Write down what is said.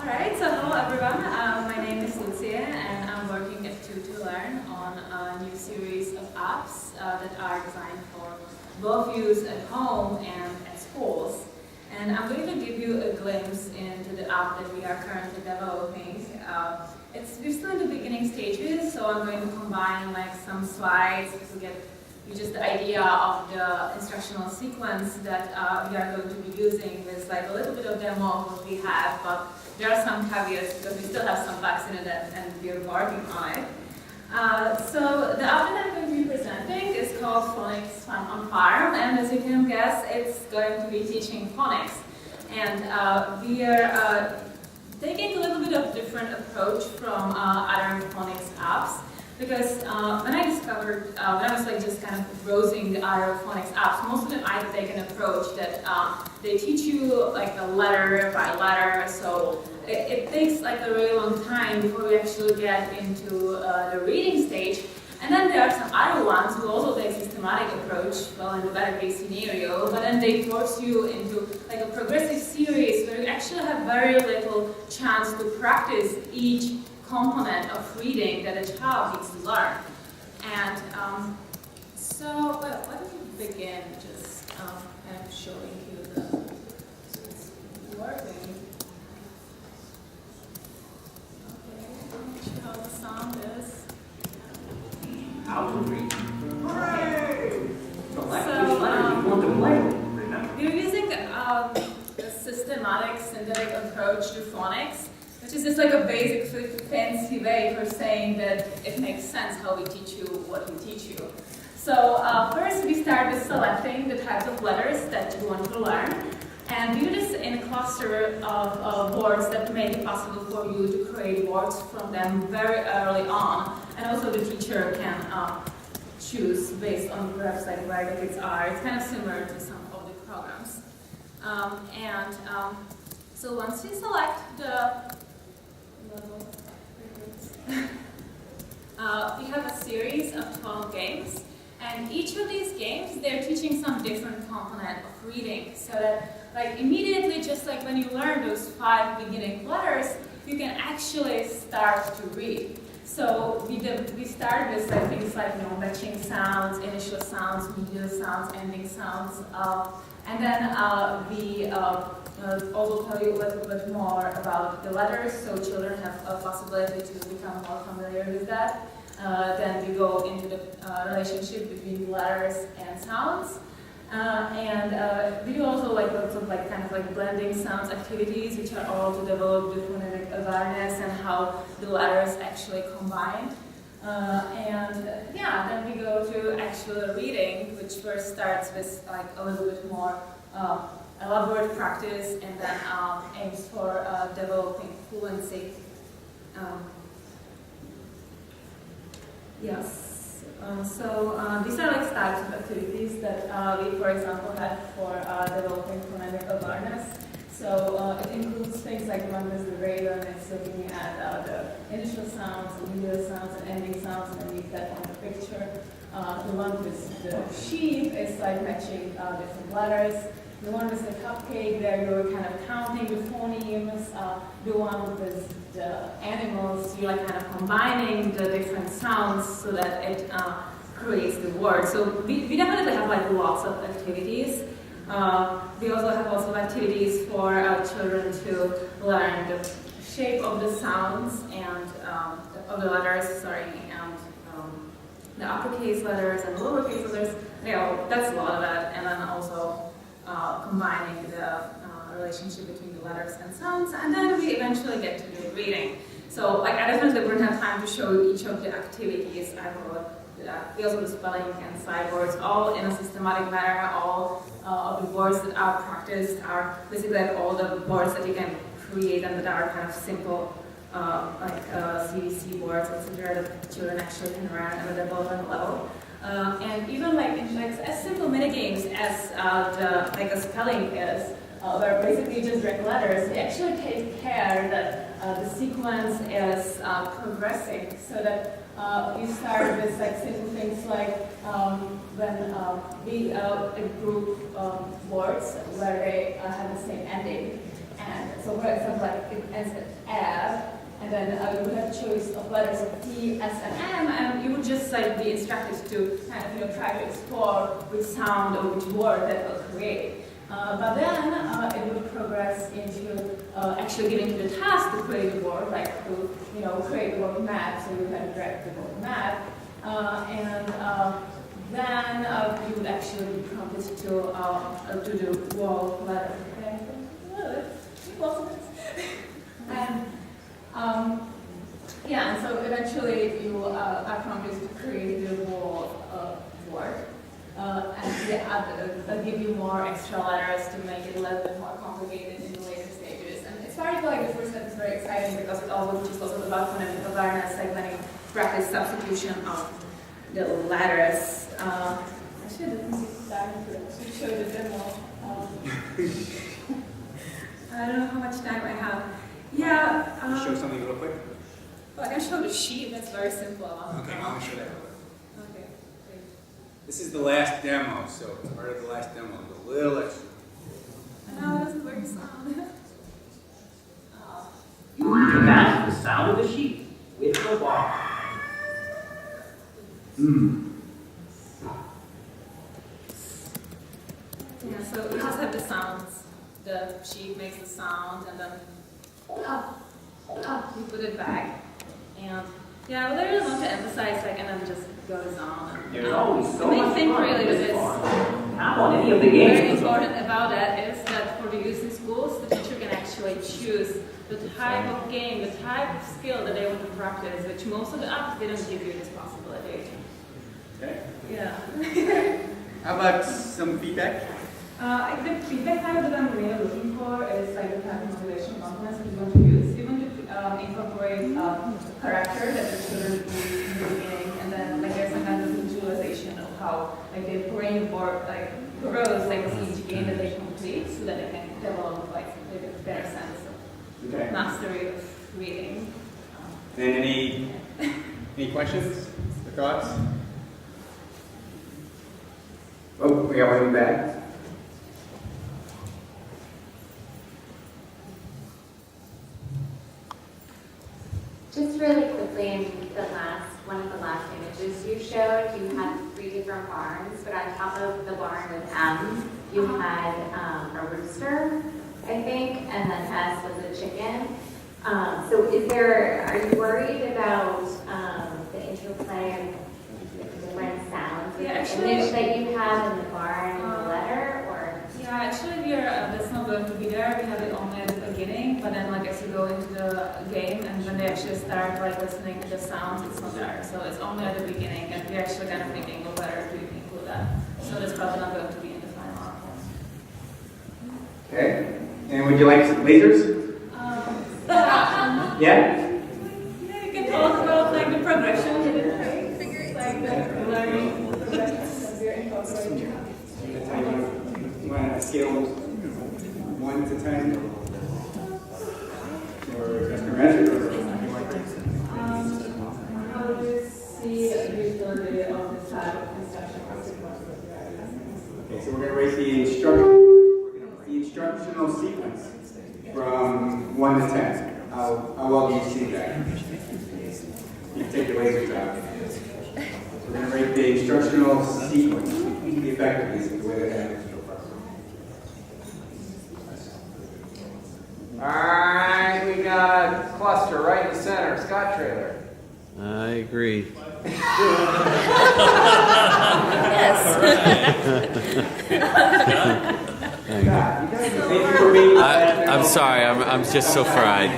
Alright, so hello everyone. My name is Lucie and I'm working at 22Learn on a new series of apps that are designed for both use at home and at schools. And I'm going to give you a glimpse into the app that we are currently developing. We're still in the beginning stages, so I'm going to combine some slides to get you just the idea of the instructional sequence that we are going to be using with a little bit of demo of what we have, but there are some caveats because we still have some bugs in it and we're working on it. So the app that I'm going to be presenting is called Phonics Fun on Farm, and as you can guess, it's going to be teaching phonics. And we are taking a little bit of different approach from other phonics apps. Because when I discovered, when I was just kind of browsing the other phonics apps, most of them either take an approach that they teach you a letter by letter, so it takes a really long time before we actually get into the reading stage. And then there are some other ones who also take a systematic approach, well, in the better case scenario, but then they force you into a progressive series where you actually have very little chance to practice each component of reading that a child needs to learn. And so, well, let me begin just kind of showing you it's working. Okay, let me show how the sound is. How to read. Hooray! We're using a systematic synthetic approach to phonics, which is just a basic fancy way for saying that it makes sense how we teach you what we teach you. So first we start with selecting the types of letters that you want to learn, and we do this in a cluster of words that make it possible for you to create words from them very early on, and also the teacher can choose based on perhaps where the kids are. It's kind of similar to some of the programs. So once you select the we have a series of 12 games, and each of these games, they're teaching some different component of reading, so that immediately, just when you learn those 5 beginning letters, you can actually start to read. So we start with things matching sounds, initial sounds, medial sounds, ending sounds, and then we also tell you a little bit more about the letters, so children have a possibility to become more familiar with that. Then we go into the relationship between letters and sounds. We do also lots of blending sounds activities, which are all to develop the phonetic awareness and how the letters actually combine. Then we go to actual reading, which first starts with a little bit more elaborate practice, and then aims for developing fluency. Yes. These are types of activities that we, for example, have for developing phonetic awareness. So it includes things like the one with the radar, and it's looking at the initial sounds, the medial sounds, and ending sounds underneath that on the picture. The one with the sheep is matching different letters. The one with the cupcake, there you're kind of counting the phonemes. The one with the animals, you're kind of combining the different sounds so that it creates the word. So we definitely have lots of activities. We also have activities for children to learn the shape of the sounds and of the letters, and the uppercase letters and lowercase letters. That's a lot of that, and then also combining the relationship between the letters and sounds, and then we eventually get to the reading. So I definitely wouldn't have time to show each of the activities. We also do spelling and sight words, all in a systematic manner. All of the words that are practiced are basically all the words that you can create and that are kind of simple, CVC words, etc. that children actually can learn at a development level. And even as simple mini games as a spelling is, where basically you just drag letters, we actually take care that the sequence is progressing, so that you start with simple things when we group words where they have the same ending. and. So for example, like it ends at F, and then you would have choice of letters of T, S, and M, and you would just like be instructed to kind of try to explore which sound or which word that will create. But then it would progress into actually giving you the task to create a word, like to create the word map. So you can direct the word map, and then you would actually be prompted to do wall letter. Okay? And yeah, and so eventually you are prompted to create the wall word. And they give you more extra letters to make it a little bit more complicated in the later stages. And it's very like the first step is very exciting because it also teaches also about phonemic awareness, like when you practice substitution of the letters. Actually, I didn't take time to show the demo. I don't know how much time I have. Yeah. Show something real quick. Well, I can show the sheet. That's very simple. Okay, I'll show that. Okay. Great. This is the last demo, so it's part of the last demo. A little extra. And now it doesn't work sound. You can match the sound of the sheep with the bar. Yeah, so we just have the sounds. The sheep makes the sound, and then you put it back. And yeah, what I really want to emphasize, like, and then just goes on. There's always so the main much thing fun really with that is not on any of the games. very important about that is that for the use in schools, the teacher can actually choose the type of game, the type of skill that they want to practice, which most of the apps they don't give you this possibility. Okay. Yeah. How about some feedback? The feedback type that I'm really looking for is like the type of motivation components that you want to use. You want to incorporate character that the children use in the beginning, and then like there's some kind of visualization of how like they brain work like grows like each game that they complete, so that they can develop like a better sense of mastery of reading. And any questions or thoughts? Oh, we got one in the back. Just really quickly, in one of the last images you showed, you had 3 different barns, but on top of the barn with M, you had a rooster, I think, and then S was a chicken. So are you worried about the interplay of the different sounds Yeah, the actually- image that you have in the barn and the letter, or? Yeah, actually that's not going to be there. We have it only at the beginning, but then like as you go into the game and when they actually start like listening to the sounds, it's not there. So it's only at the beginning, and we're actually kind of thinking of whether to include that. So that's probably not going to be in the final output. Okay. And would you like some lasers? Yeah. Yeah? Yeah, you can talk about like the progression in the traits, like the learning progressions that we're incorporating. You want to scale 1 to 10? Or just a measure? How do you see the utility of this type of instruction? Okay, so we're going to rate the instructional sequence from 1 to 10. How well do you see that? You take the lasers out. We're going to rate the instructional sequence, the effectiveness of the way that happens. Alright, we got cluster right in the center, Scott Trailer. I agree. Thank you. Thank you for being I'm sorry, I'm just so fried.